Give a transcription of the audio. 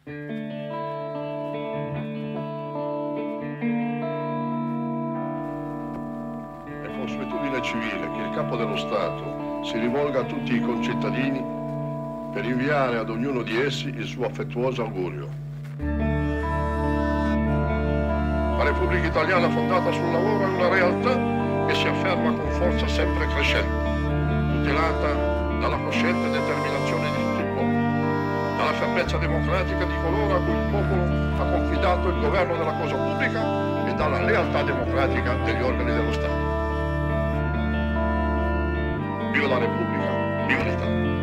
È consuetudine civile che il Capo dello Stato si rivolga a tutti i concittadini per inviare ad ognuno di essi il suo affettuoso augurio. La Repubblica Italiana fondata sul lavoro è una realtà che si afferma con forza sempre crescente, tutelata dalla cosciente determinazione di tutti i popoli, dalla fermezza democratica di coloro a cui il popolo ha confidato il governo della cosa pubblica e dalla lealtà democratica degli organi dello Stato. Viva la Repubblica, viva l'Italia!